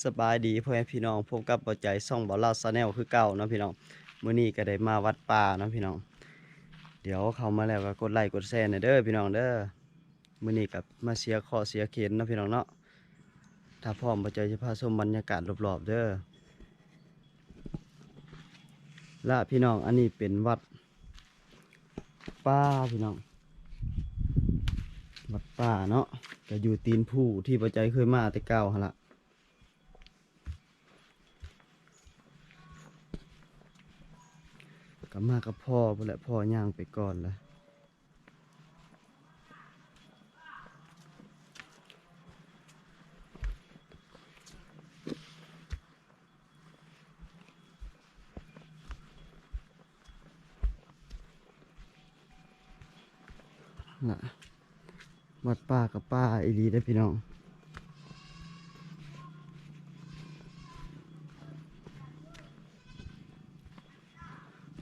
สบายดีพ่อแม่พี่น้องพบกับบ่อใจซ่องบ่อลาวชาแนลคือเก่าเนาะพี่น้องมื้อนี้ก็ได้มาวัดป่าเนาะพี่น้องเดี๋ยวเข้ามาแล้วก็กดไลค์กดแชร์หน่อยเด้อพี่น้องเด้อมื้อนี้ก็มาเสียข้อเสียเข็นเนาะพี่น้องเนาะถ้าพร้อมบ่อใจจะพาชมบรรยากาศรอบๆเด้อและพี่น้องอันนี้เป็นวัดป่าพี่น้องวัดป่าเนาะก็อยู่ตีนผู้ที่บ่อใจเคยมาแต่เก่าหั่นล่ะก็มากับพ่อพุ่นแหละพ่อย่างไปก่อนละน่ะวัดป่ากับป่าอีหลีได้อพี่น้อง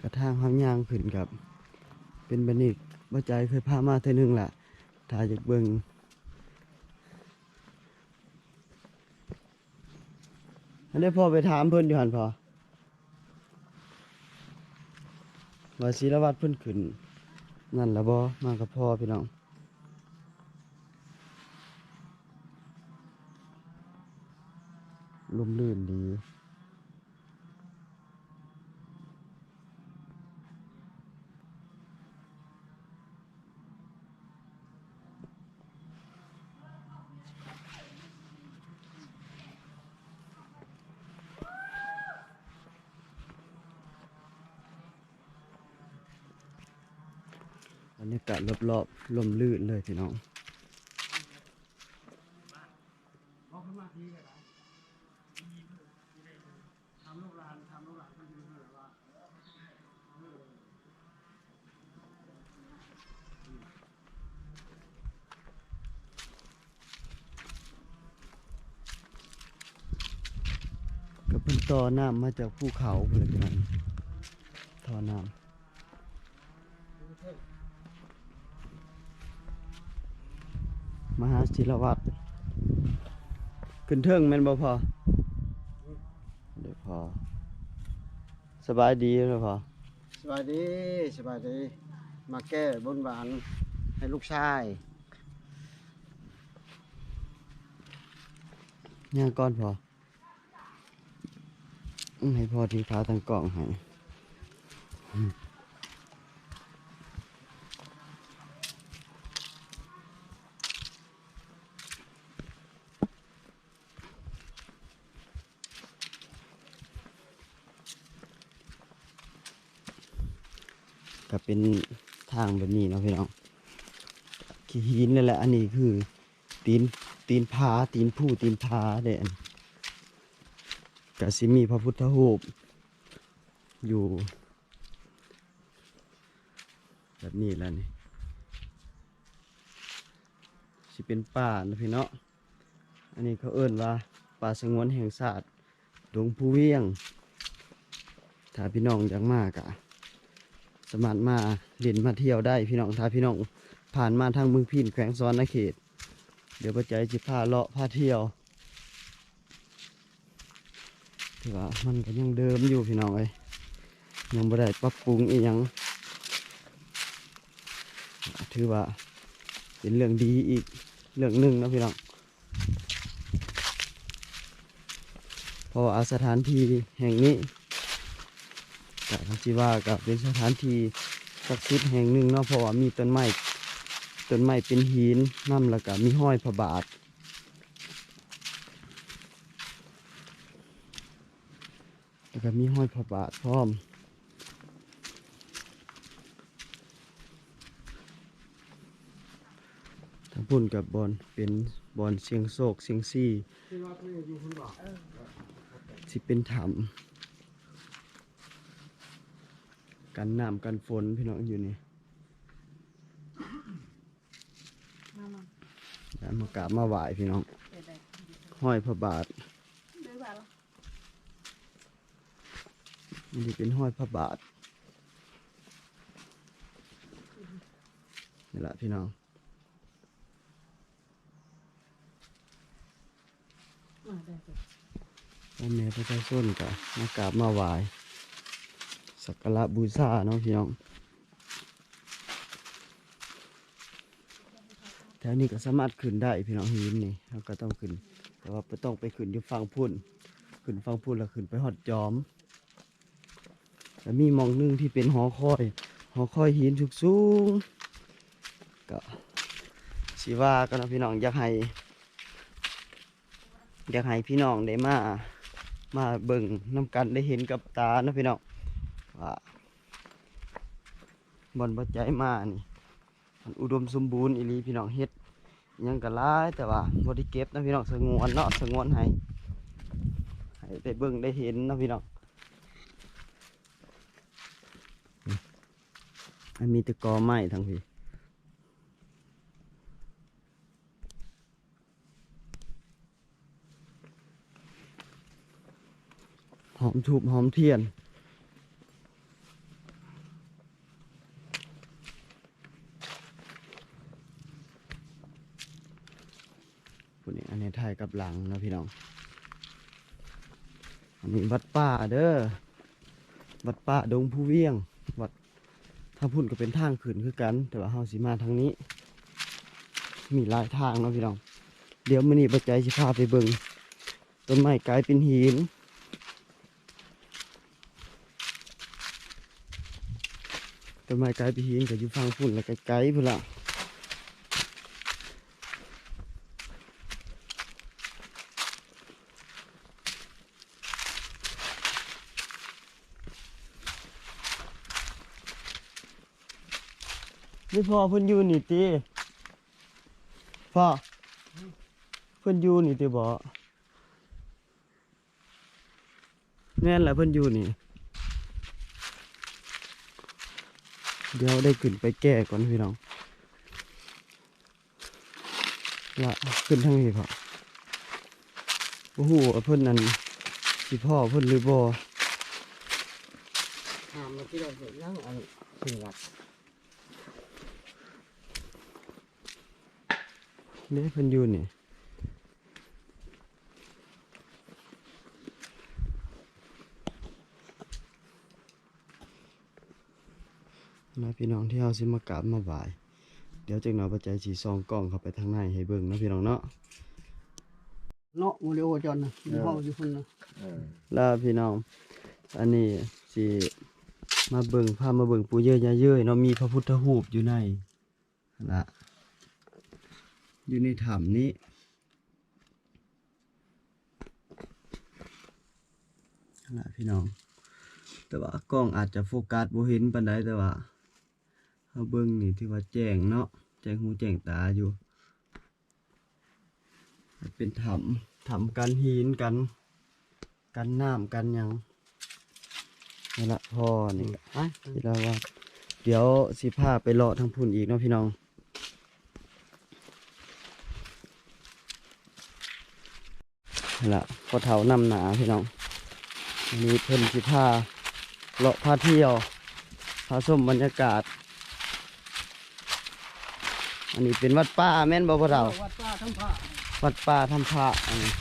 กระทางห้ามย่างขึ้นกับเป็นบันนี้บ่ใจเคยพามาเท่อนึงแหละถ้าอยากเบิ่งอันนี้พ่อไปถามเพิ่นอยู่หันพอว่าศิลวัตรเพิ่นขึ้นนั่นละบ่มากับพ่อพี่น้องลมลื่นดีบรรยากาศรอบๆลมลื่นเลยพี่น้องก็เป็นต่อน้ำมาจากภูเขาพุ่นเลยพี่น้องท่อน้ำมหาศิลวัตรขึ้นเทิงแม่นบ่พอเดี๋ยวพอสบายดีเลยพอสบายดีสบายดีมาแก้บนบานให้ลูกชาย ย่างก้อนพอให้พ่อที่พาทางกล่องให้ก็เป็นทางแบบนี้เนาะพี่น้องขี้หินนั่นแหละอันนี้คือตีนผาตีนผู้ตีนผาเด่นก็สิมีพระพุทธรูปอยู่แบบนี้แล้วนี่สิเป็นป่านะพี่เนาะอันนี้เขาเอิ้นว่าป่าสงวนแห่งชาติดงผู้เวียงถ้าพี่น้องอยากมากะสามารถมาเล่นมาเที่ยวได้พี่น้องถ้าพี่น้องผ่านมาทางเมืองพิณแขวงสวรรณเขตเดี๋ยวปัจจัยจะพาเลาะพาเที่ยวถือว่ามันก็ยังเดิมอยู่พี่น้องเอ้ยยังไม่ได้ปรับปรุงอีกยังถือว่าเป็นเรื่องดีอีกเรื่องหนึ่งนะพี่น้องเพราะว่าสถานที่แห่งนี้กับคำที่ว่ากับเป็นสถานที่ศักดิ์สิทธิ์แห่งหนึ่งเนาะเพราะว่ามีต้นไม้เป็นหินน้ำแล้วก็มีห้อยพระบาทแล้วก็มีห้อยพระบาทพร้อมทั้งพุ่นกับบอนเป็นบอนเสียงโศกเสียงซี่ที่เป็นถ้ำกันน้ำกันฝนพี่น้องอยู่นี่แล้วมากราบมาไหว้พี่น้องห้อยพระบาทนี่เป็นห้อยพระบาทนี่แหละพี่น้อง ได้ พ่อแม่ประชาชนก็มากราบมาไหว้สักการะบูชาเนาะพี่น้องแถวนี้ก็สามารถขึ้นได้พี่น้องหินนี่เราก็ต้องขึ้นแต่ว่าต้องไปขึ้นอยู่ฝั่งพุ่นขึ้นฝั่งพุ่นแล้วขึ้นไปหอดจอมแล้วมีหมองหนึงที่เป็นหอคอยหินสูงๆก็สิว่ากันนะพี่น้องอยากให้พี่น้องได้มาเบิ่งน้ำกันได้เห็นกับตานะพี่น้องว่าบอนปัจจัยมานี่มันอุดมสมบูรณ์อีหลีพี่น้องเฮ็ดอิหยังก็หลายแต่ว่าบ่ได้เก็บนะพี่น้องสงวนเนาะสงวนให้ได้เบิ่งได้เห็นนะพี่น้องอันมีแตะกอไม้ทั้งพี่หอมถูบหอมเทียนคนนี้อันนี้ถ่ายกับหลังนะพี่น้องอันนี้วัดป่าเด้อวัดป่าดงผู้เวียงวัดถ้าพุ่นก็เป็นทางขึ้นคือกันแต่ว่าเฮาสิมาทางนี้มีหลายทางเนาะพี่น้องเดี๋ยวมื้อนี้ปัจจัยสิพาไปเบิ่งต้นไม้กลายเป็นหินต้นไม้กลายเป็นหินก็อยู่ฝั่งพุ่นแล้วไกลๆพุ่นละนี่พ่อเพิ่นอยู่นี่ติพ่อเพิ่นอยู่นี่ติบ่แม่นแหละเพิ่นอยู่นี่เดี๋ยวได้ขึ้นไปแก้ก่อนพี่น้องละขึ้นทางนี้พ่อโอ้โหเพิ่นนั่นสิพ่อเพิ่นหรือบ่ ถามมาที่เราเห็นยังไอ้สิ่งหลัก นี่เพิ่นอยู่นี่นะพี่น้องที่เฮาสิมากราบมาไหว้เดี๋ยวจักหน่อยปัจจัยสิส่องกล้องเข้าไปทางในให้เบิ่งนะพี่น้องเนาะ เนาะโมเดลจอนนะอยู่ห้องอยู่คนนะ แล้วพี่น้องอันนี้สิมาเบิ่งพามาเบิ่งปู่เยอะยาเย้ยเนาะมีพระพุทธรูปอยู่ในละอยู่ในถ้ำนี้ละพี่น้องแต่ว่ากล้องอาจจะโฟกัสบ่เห็นปานใดแต่ว่าเฮาเบิ่งนี่ถือว่าแจ้งเนาะแจ้งหูแจ้งตาอยู่เป็นถ้ำกันหินกันน้ำกันหยังนี่ละพ่อนี่ ไป ที่เราว่าเดี๋ยวสิพาไปเลาะทางพุ่นอีกเนาะพี่น้องนี่ละพอเถานำหนาพี่น้องอันนี้เพิ่นสิพาเลาะพาเที่ยวพาชมบรรยากาศอันนี้เป็นวัดป่าแม่นบ่พ่อเฒ่า วัดป้าทั้งพระ วัดป่าทำพระอันนี้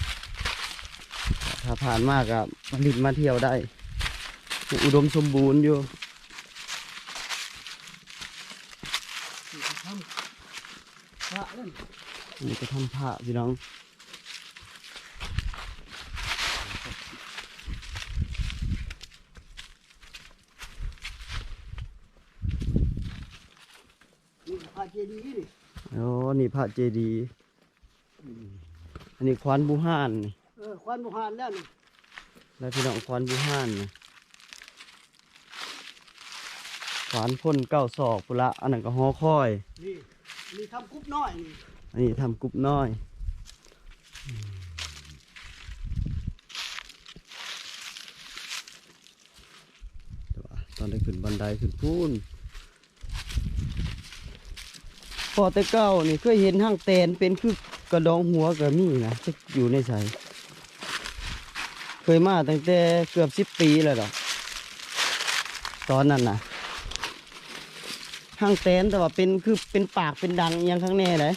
ถ้าผ่านมากอะมาลินมาเที่ยวได้อุดมสมบูรณ์อยู่ ทำพระนั่น อันนี้ก็ทำพระพี่น้อง นี่พระเจดีย์นี่ อ๋อนี่พระเจดีย์อันนี้ควานบูฮานนี่ ควันบุหานแล้วนี่ แล้วพี่น้องควานบูฮานนี่ควานพ่นเก้าศอกพุละอันนั้นก็หอคอย นี่ทำกุ๊บน้อยนี่ อันนี้ทำกุบน้อยแต่ว่าตอนได้ขึ้นบันไดขึ้นพูนพอแต่เก้านี่เคยเห็นห้างแตนเป็นคือกระดองหัวกับมีนะจะอยู่ในใสเคยมาตั้งแต่เกือบ10 ปีแล้วดอกตอนนั้นนะห้างแตนแต่ว่าเป็นคือเป็นปากเป็นดังอหยังข้างแน่เลย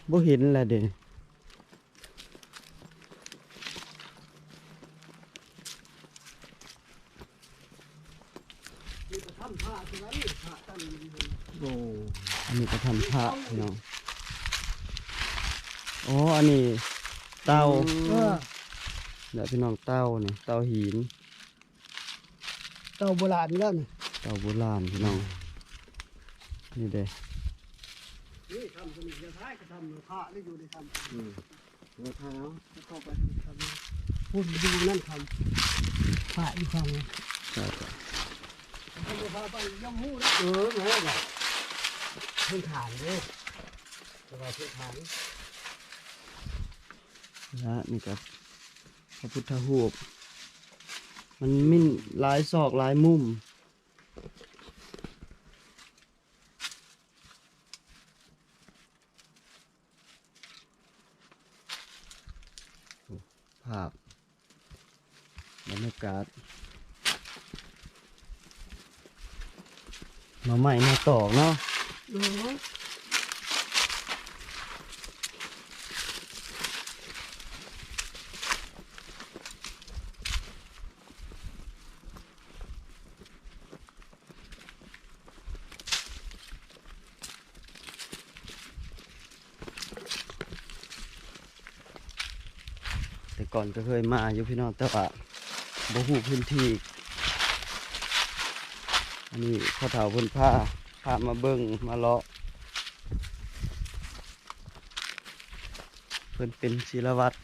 บ่เห็นแหละเด่น ำผ้าที่นั้นผ้าตั้งโอ้ อันนี้ก็ทำพระพี่น้องอ๋ออันนี้เต้า เออ เดี๋ยวพี่น้องเต้าเนี่ยเต้าหิน เต่าโบราณนี่แล้วนี่ เต้าโบราณพี่น้องนี่เด้ นี่ทำสนิทจะท้ายก็ทำผ้าได้อยู่ในทำรองเท้าเข้าไปทำพูดดูนั่นทำผ้าอีกฝั่งนึง ครับ ทำผ้าไปย่อมหู้นะแม่แบบพื้นฐานเลยสบายพื้นฐาน และนี่ก็พระพุทธรูปมันมิ่นหลายซอกหลายมุมภาพบรรยากาศมาใหม่มาตอกเนาะ เออ แต่ก่อนก็เคยมาอยู่พี่น้องแต่ว่าบ่ฮู้พื้นที่อันนี้พ่อเฒ่าเพิ่นพามาเบิ่งมาเลาะเพิ่นเป็นศิลวัตร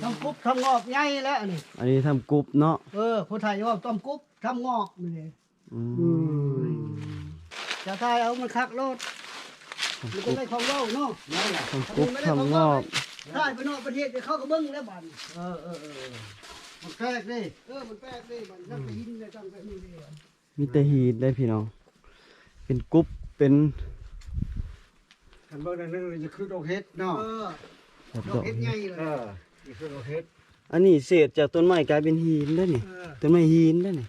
ทำกุ๊บทำงอกใหญ่แล้วนี่ อันนี้ทำกรุ๊ปเนาะ คนไทยว่าต้มกุ๊บทำงอกนี่ อืม จะทายเอามันคักโลดมันจะได้ของเล่าเนาะ ทำกรุ๊ปทำงอก ทายไปนอกประเทศไปเข้ากับเบิ้งแล้วบันมันแปลกดิมันแปลกดิบันนักไปยินเลยตั้งแต่นี่ดิบัน มีแต่หีดได้พี่น้องเป็นกรุ๊ปเป็น กันเบิ้งนั่นเลยจะคือดอกเฮ็ดเนาะ แบบ ด ด อ อก ก เฮ็ดใหญ่เลยนี่คือดอกเฮ็ด อันนี้เศษจากต้นไม้กลายเป็นหินได้นี่ต้นไม้หินได้นี่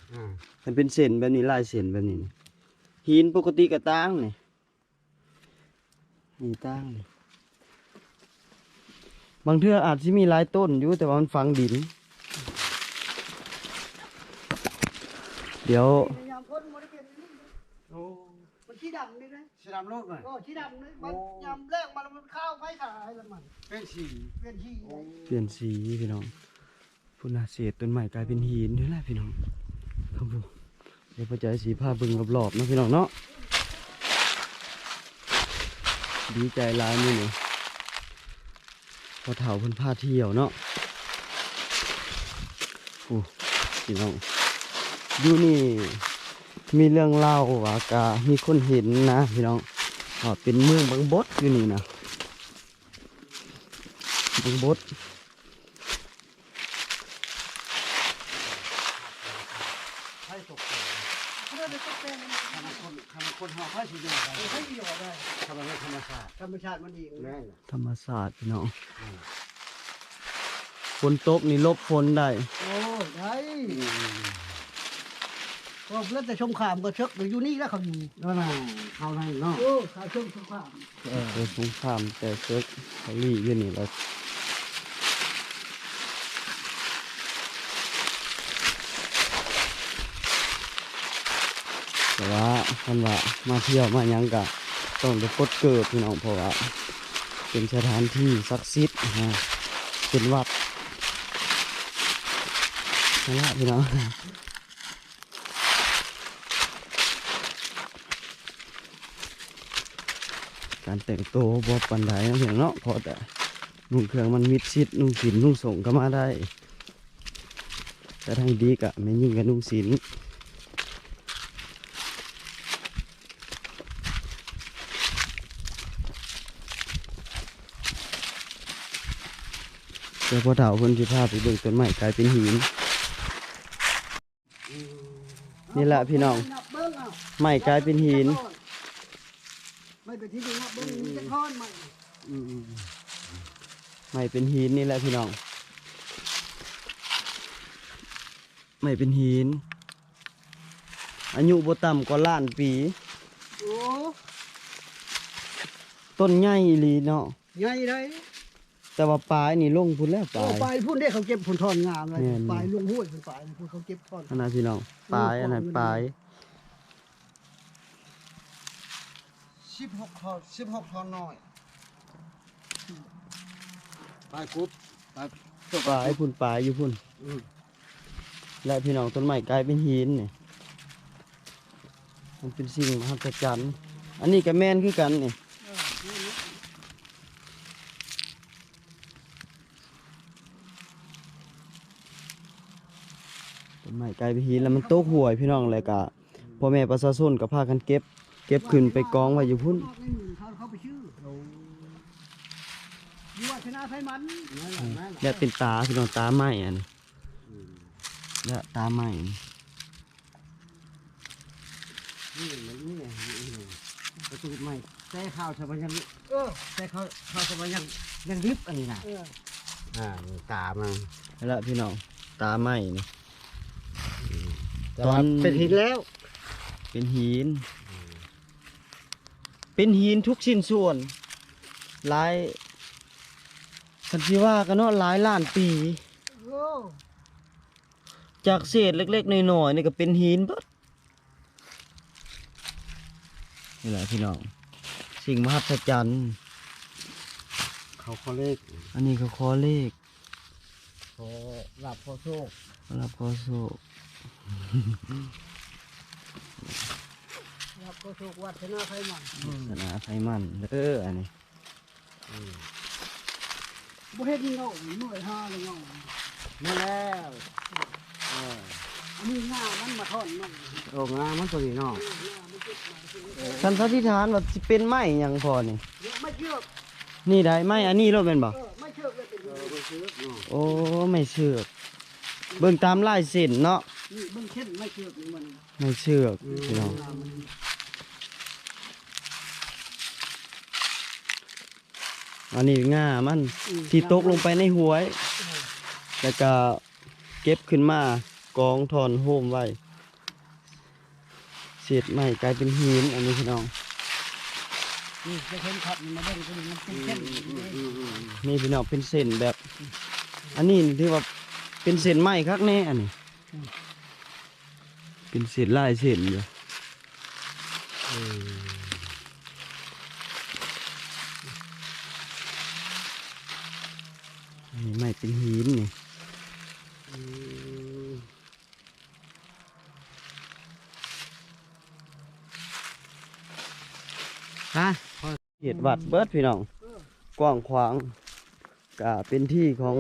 มันเป็นเส้นแบบนี้ลายเส้นแบบนี้นี่หินปกติก็ต่างนี่นี่ต่างนี่บางเทื่ออาจสิมีหลายต้นอยู่แต่ว่ามันฝังดิน เดี๋ยว ยามพ้นมันเป็นมันชี้ดำนี่นะ สีดำโลดมัน ชี้ดำนี่มันยามแรกมันข้าวไฟขายแล้วมัน เป็นสี เป็นชี้ เปลี่ยนสีพี่น้องพุ่นน่ะเศษต้นไม้กลายเป็นหินนี่แหละพี่น้องครับผมเดี๋ยวพอใจสีผ้าเบิ่งรอบๆเนาะพี่น้องเนาะดีใจหลายมื้อนี่พอเฒ่าเพิ่นพาเที่ยวเนาะโอ้พี่น้องอยู่นี่มีเรื่องเล่าว่ากะมีคนเห็นนะพี่น้องว่าเป็นเมืองบางบดอยู่นี่นะบางบด ไผ่ตก เพื่อจะต้องเป็น คนหาไผ่สีเดียวกัน ให้ประโยชน์ได้ ทำไมธรรมชาติ ธรรมชาติมันดี แม่น ธรรมศาสตร์พี่น้องฝนตกนี่ลบฝนได้ โอ้ได้ก็เพื่อนแต่ชมขามก็เชิกอยู่นี่แล้วเขาอยู่ นั่นน่ะเขานั่นเนาะ โอ้ขาชมขาม เจอสงครามแต่เซิร์กเขาลีอยู่นี่แล้วแต่ว่าคันว่ามาเที่ยวมาหยังกะต้องไปกดเกิดพี่น้องเพราะว่าเป็นสถานที่ศักดิ์สิทธิ์เป็นวัดนั่นแหละพี่น้องการแต่งตัวบอปันไดนะเพียงเนาะเพราะแต่นุ่งเครื่องมันมิดชิดนุ่งสินนุ่งส่งก็มาได้ แต่ทางดีกะไม่ยิ่งกับนุ่งสินแต่พอเฒ่าคนที่พาไปเบิ่งต้นไม้กลายเป็นหินนี่แหละพี่น้องไม้กลายเป็นหิน ไม่เป็นที่ดีนะเบิ้งมีจะท่อนใหม่ ไม่เป็นหินนี่แหละพี่น้องไม่เป็นหินอายุบ่ต่ำกว่าล้านปี โอ้ ต้นใหญ่อีหลีเนาะ ใหญ่ได้ แต่ว่าปลายนี่ลงพุ่นแล้วป โอ้ ลาย ปลายพุ่นได้เขาเก็บผลทอนงามเลย แม่น ปลายลุงห้วยเป็นปลายพุ่นเขาเก็บทอน อันนั้นพี่น้องปลายอันนั้นปลาย 16 ทอนน้อยปลายกรุ๊บปลาย ปลายพุ่นปลายอยู่พุ่น อืม และพี่น้องต้นไม้กลายเป็นหินนี่มันเป็นสิ่งมหัศจรรย์อันนี้ก็แม่นคือกันนี่ต้นไม้กลายเป็นหินแล้วมันตกห่วยพี่น้องเลยก็พ่อแม่ประชาชนก็พากันเก็บขึ้นไปกองไว้อยู่พุ่น เขาไปชื่ออยู่ว่าชนะไทยมัน นั่นแหละนั่นแหละ และเป็นตาพี่น้องตาไม้อันนี้และตาไม้นี่ นี่มันนี่ประตูใหม่ใส่ข้าวชาวบ้านยัง เออ ใส่ข้าวชาวบ้านยังดิบอันนี้นะ เออ นี่ตามัน และพี่น้องตาไม้นี่ แต่ว่าเป็นหินแล้ว เป็นหิน เป็นหินทุกชิ้นส่วนหลายคันที่ว่ากันเนาะหลายล้านปี โอ้ จากเศษเล็กๆน้อยๆนี่ก็เป็นหินเบิดนี่แหละพี่น้องสิ่งมหัศจรรย์ เขาเลข อันนี้ก็ขอเลข ขอหลับขอโชค รับขอโชค ครับก็ถูกวัดชนะไทยมัน ศาสนาไทยมันอันนี้ บ่เฮ็ดเงาหน่วยห้าเลยเงา มาแล้วเออ อันนี้ง่ามันมาทอนมัน โอ้งามันตัวนี้เนาะ สันสันนิษฐานว่าสิเป็นไม้หยังพอนี่ ไม่เชือก นี่ได้ไม้อันนี้รถเป็นบ่ ไม่เชือกเลยเป็น มันซื้อเนาะ โอ้ไม่เชือกเบิ่งตามลายเส้นเนาะ นี่เบิ่งเช่นไม่เชือกนี่มัน ไม่เชือกพี่น้องอันนี้ง่ามันที่ตกลงไปในห้วย แล้วก็เก็บขึ้นมากองทอนโฮมไว้เศษไม้กลายเป็นหินอันนี้พี่น้อง นี่จะเห็นขับมันมาเบิ่งตรงนี้มันเป็นเช่น นี่พี่น้องเป็นเส้นแบบ อันนี้ถือว่าเป็นเส้นไม้คักแน่อันนี้เป็นเส้นลายเส้นอยู่นี่ไม้เป็นหินนี่ฮะเขตวัดเบิดพี่น้องกว้างขวางก็เป็นที่ของ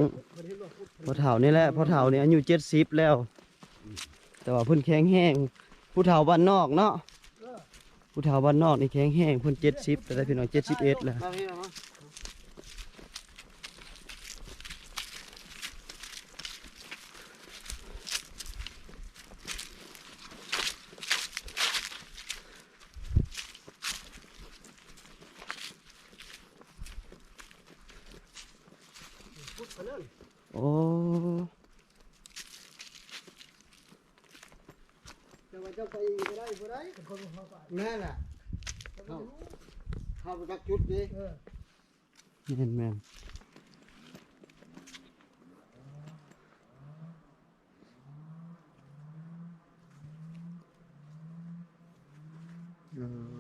พ่อเฒ่านี่แหละพ่อเฒ่านี่อายุ70แล้ว แต่ว่าเพิ่นแข็งแห้งผู้เฒ่าบ้านนอกเนาะผู้เฒ่าบ้านนอกนี่แข็งแห้งเพิ่น70แต่ได้พี่น้อง71แล้ว ตอนนี้เนาะ โอ้ แต่ว่าเจ้าไปบ่ได้บ่ได้เป็นคนเข้าไป นั่นแหละเข้าไปจักจุดดิ แม่นแม่น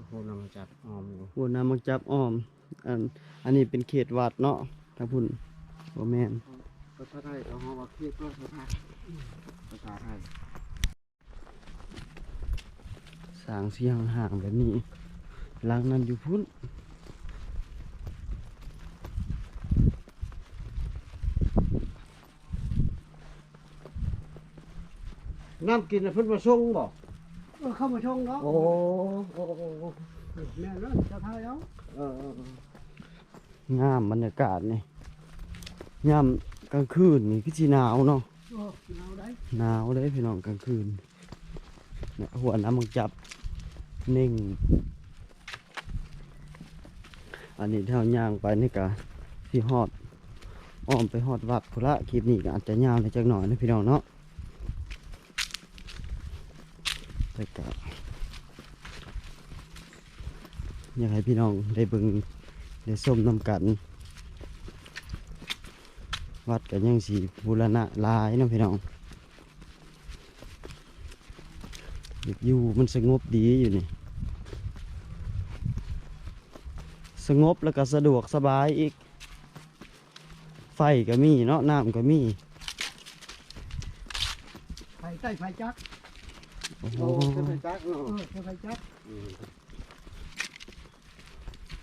โหนำมาจับออมอยู่ ผู้นำมาจับอ้อมอันนี้เป็นเขตวัดเนาะทางพุ่นบ่แม่น ภาษาไทยเขาบอกว่าเรียกว่าภาษาไทยภาษาไทย สร้างเสียงห่างๆแบบนี้หลังนั้นอยู่พุ่น น้ำกินน่ะเพิ่นมาส่งบ่ เข้ามาชงเนาะ โอ้โอ้โอ้ แม่นั่นจะทายเอา เออ งามบรรยากาศนี่ยามกลางคืนนี่คือสิหนาวเนาะ เอาได้ หนาวเลยพี่น้องกลางคืนเนี่ยหัวน้ำมันจับเน่งอันนี้เท่าย่างไปนี่กะที่ฮอดอ้อมไปฮอดวัดพุละคลิปนี้ก็อาจจะยาวในจักหน่อยนะพี่น้องเนาะแต่ก็อยากให้พี่น้องได้เบิ่ง ได้ส้มน้ำกันวัดกันยังสีบูรณะหลายเนาะพี่น้องอยู่มันสงบดีอยู่นี่สงบแล้วก็สะดวกสบายอีกไฟก็มีเนาะน้ำก็มี ไฟใต้ไฟจักร โอ้โห โอ้ขึ้นไปจักเนาะ ไฟจักร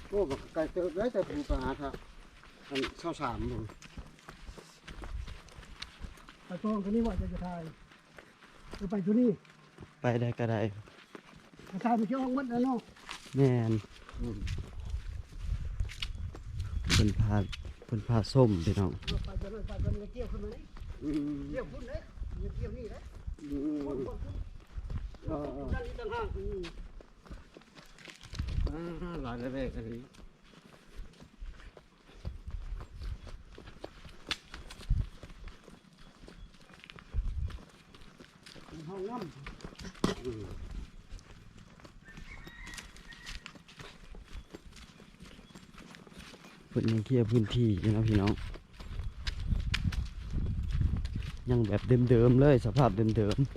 โอ้บักไก่เติบได้แต่ผมไปหาครับอันข้าวสามผม ไปตรงตัวนี้ว่าจะทายไปตัวนี้ ไปได้ก็ได้ ทายไปเที่ยวห้องวัดแล้วเนาะ แม่นเป็นพาส้มพี่น้อง ไปตัวนั้นไปตัวนี้เกี่ยวขึ้นมาเลยเกี่ยวพุ่นเลยเกี่ยวนี่เลยพุ่นนั่นต่างหาก หลายเลขอันนี้ ห้องน้ำ เพิ่นยังเคลียร์พื้นที่อยู่เนาะพี่น้องยังแบบเดิมๆเลยสภาพเดิมๆ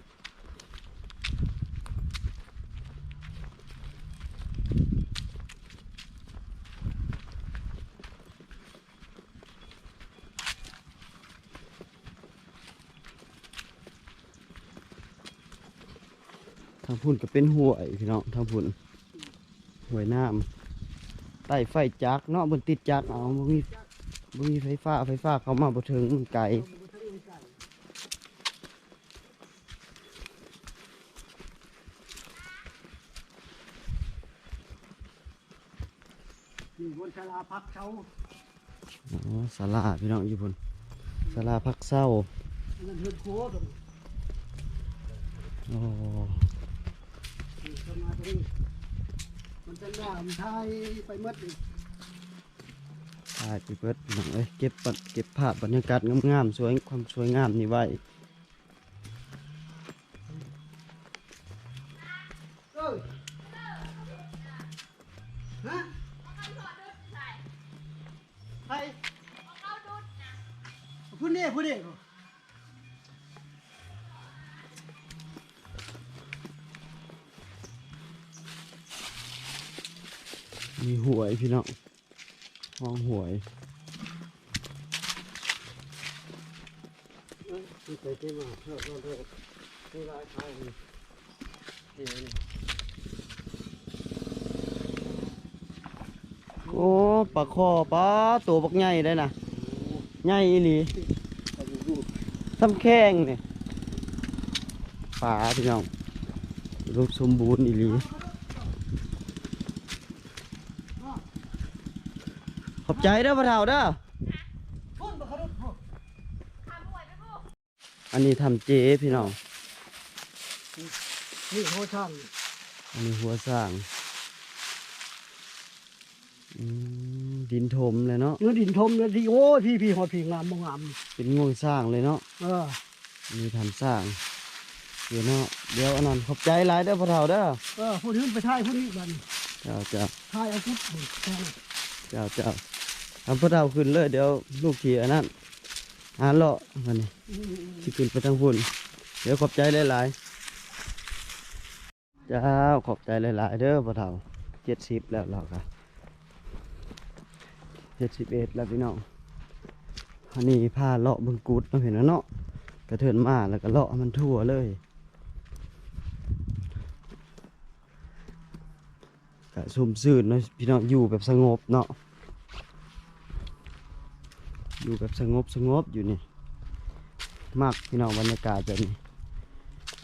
ทางพุ่นก็เป็นห้วยพี่น้องทางพุ่นห้วยน้ำใต้ไฟจักรเนาะบนติดจักรเอาบ่มีไฟฟ้าเข้ามาบ่ถึงมันไกล อยู่บนชลาพักเช้า อ๋อศาลาพี่น้องอยู่พุ่นศาลาพักเศร้า นั่นเฮือนโค้ด โอ้ เข้ามาตรงนี้มันจะงามทายไปหมดอีก ถ่ายไปเบิดพี่น้องเอ้ยเก็บภาพบรรยากาศงามๆความสวยงามนี่ไว้ ฮะใครพูดเนี่ยพูดเนี่ย มีหวยพี่น้องห้องหวย ที่ไปที่มาเท่านั้นเลยที่ร้านขายนี่นี่ โอ้ปลาคอปลาตัวบักใหญ่ได้นะใหญ่อีหลี ไปดู ทำแข้งเนี่ยปลาพี่น้องรูปสมบูรณ์อีหลีขอบใจเด้อพ่อเฒ่าเด้อ พูดมาครับพูด อันนี้ทำเจพี่น้อง นี่โหช่าง อันนี้หัวสร้างดินถมเลยเนาะ เนื้อดินทมเนื้อดีโอ้ยพี่หอพี่งามบ่งาม เป็นง่วงสร้างเลยเนาะ เออ มีทำสร้างเดี๋ยวเนาะเดี๋ยวอันนั้นขอบใจหลายเด้อพ่อเฒ่าเด้อ พูดนี้ไปท่ายพูดนี้บัน เจ้า ท่ายเอาพุทธแทง ทำพ่อเฒ่าขึ้นเลยเดี๋ยวลูกขี่อันนั้นหาเลาะมันนี่ที่ขึ้นไปทางพุ่นเดี๋ยวขอบใจหลายๆเจ้าขอบใจหลายๆเด้อพ่อเฒ่า70แล้วเราค่ะ71แล้วพี่น้องอันนี้พาเลาะบึงกุดเนาะเห็นแล้วเนาะกระเทินมาแล้วก็เลาะมันทั่วเลยก็ซุ่มซื่นเนาะพี่น้องอยู่แบบสงบเนาะอยู่แบบสงบอยู่นี่มากพี่น้องบรรยากาศแบบนี้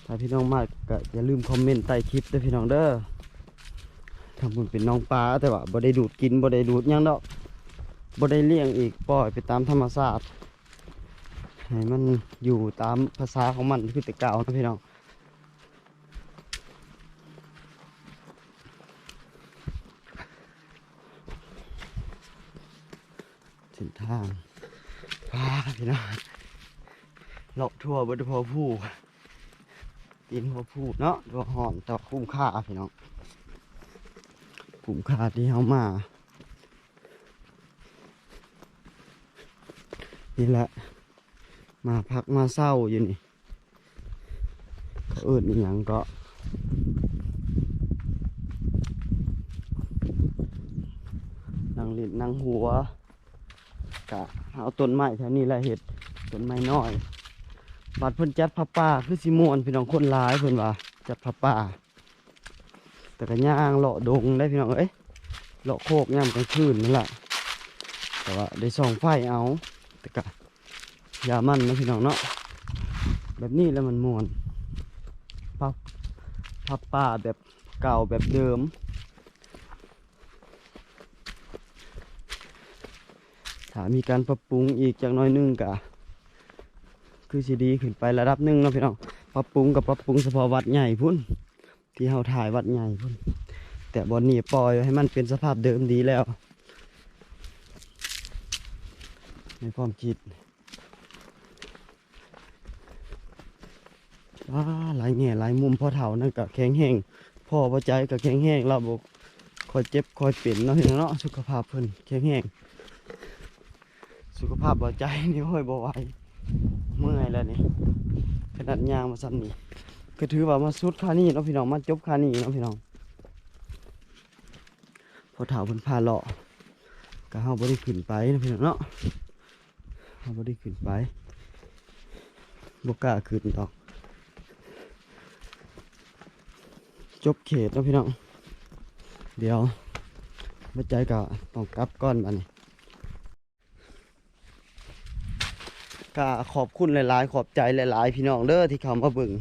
ถ้าพี่น้องมากก็อย่าลืมคอมเมนต์ใต้คลิปด้วยพี่น้องเด้อทำบุญเป็นน้องปลาแต่ว่าบ่ได้ดูดกินบ่ได้ดูดหยังดอกบ่ได้เลี้ยงอีกปล่อยไปตามธรรมชาติให้มันอยู่ตามภาษาของมันคือแต่เก่านะพี่น้องเส้นทางพาพี่น้องเลาะทั่วบ่ได้พอผู้ตีนพอผู้เนาะตัวหอนแต่ว่าคุ้มค่าพี่น้องคุ้มค่าที่เฮามา นี่แหละมาพักมาเศร้าอยู่นี่เขาเอิ้นอีหยังก็นั่งเล่นนั่งหัวกะเอาต้นไม้แถวนี้แหละเห็ดต้นไม้น้อยบัดเพิ่นจัดผ้าป่าคือสิม่วนพี่น้องคนหลายเพิ่นว่าจัดผ้าป่าแต่ก็ย่างเลาะดงได้พี่น้องเอ้ยเลาะโคกย่ำกลางคืนนี่แหละแต่ว่าได้ส่องไฟเอาแต่ก็อย่ามันนะพี่น้องเนาะแบบนี้แล้วมันม่วนผ้าป่าแบบเก่าแบบเดิมถ้ามีการปรับปรุงอีกจากน้อยหนึงกะคือสิดีขึ้นไประดับหนึ่งเนาะพี่น้องปรับปรุงกับปรับปรุงเฉพาะวัดใหญ่พุ่นที่เฮาถ่ายวัดใหญ่พุ่นแต่บอนนี้ปล่อยให้มันเป็นสภาพเดิมดีแล้วในความคิดหลายแง่หลายมุมพ่อเฒ่านั่นก็แข็งแห้งพ่อพอใจก็แข็งแห้งเราบอกคอยเจ็บคอยเปลี่ยนเนาะพี่น้องเนาะสุขภาพเพิ่นแข็งแห้งสุขภาพบ่ใจนี่ค่อยบ่ไหวเมื่อยแล้วนี่ขนาดยางมาซ้ำนี่ก็ถือว่ามาสุดค่านี้เนาะพี่น้องมาจบค่านี้เนาะพี่น้องพอเฒ่าเพิ่นพาเลาะก็เฮาบ่ได้ขึ้นไปเนาะพี่น้องเนาะเฮาบ่ได้ขึ้นไปบ่กล้าขึ้นดอกจบเขตเนาะพี่น้องเดี๋ยวบ่ใจก็ต้องกลับก่อนบัดนี้ก็ขอบคุณหลายๆขอบใจหลายๆพี่น้องเด้อที่เข้ามาเบิ่ง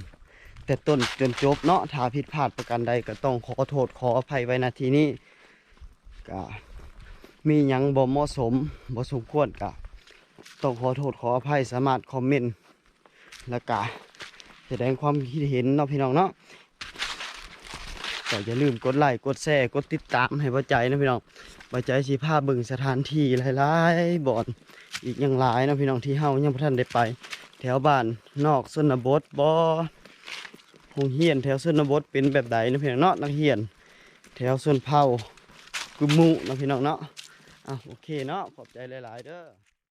แต่ต้นจนจบเนาะถ้าผิดพลาดประการใดก็ต้องขอโทษขออภัยไว้ณที่นี้ก็มีหยังบ่เหมาะสมบ่สมควรก็ต้องขอโทษขออภัยสามารถคอมเมนต์แล้วก็แสดงความคิดเห็นเนาะพี่น้องเนาะก็อย่าลืมกดไลค์กดแชร์กดติดตามให้บ่ใจนะพี่น้องบ่ใจสิพาเบิ่งสถานที่หลายๆบ่อนอีกอย่างหลายนะพี่น้องที่เฮายังบ่ทันได้ไปแถวบ้านนอกชนบทบ่โรงเรียนแถวชนบทเป็นแบบใดนะพี่น้องเนาะนักเรียนแถวชนเผ่ากุมุนะพี่น้องเนาะโอเคเนาะขอบใจหลายๆเด้อ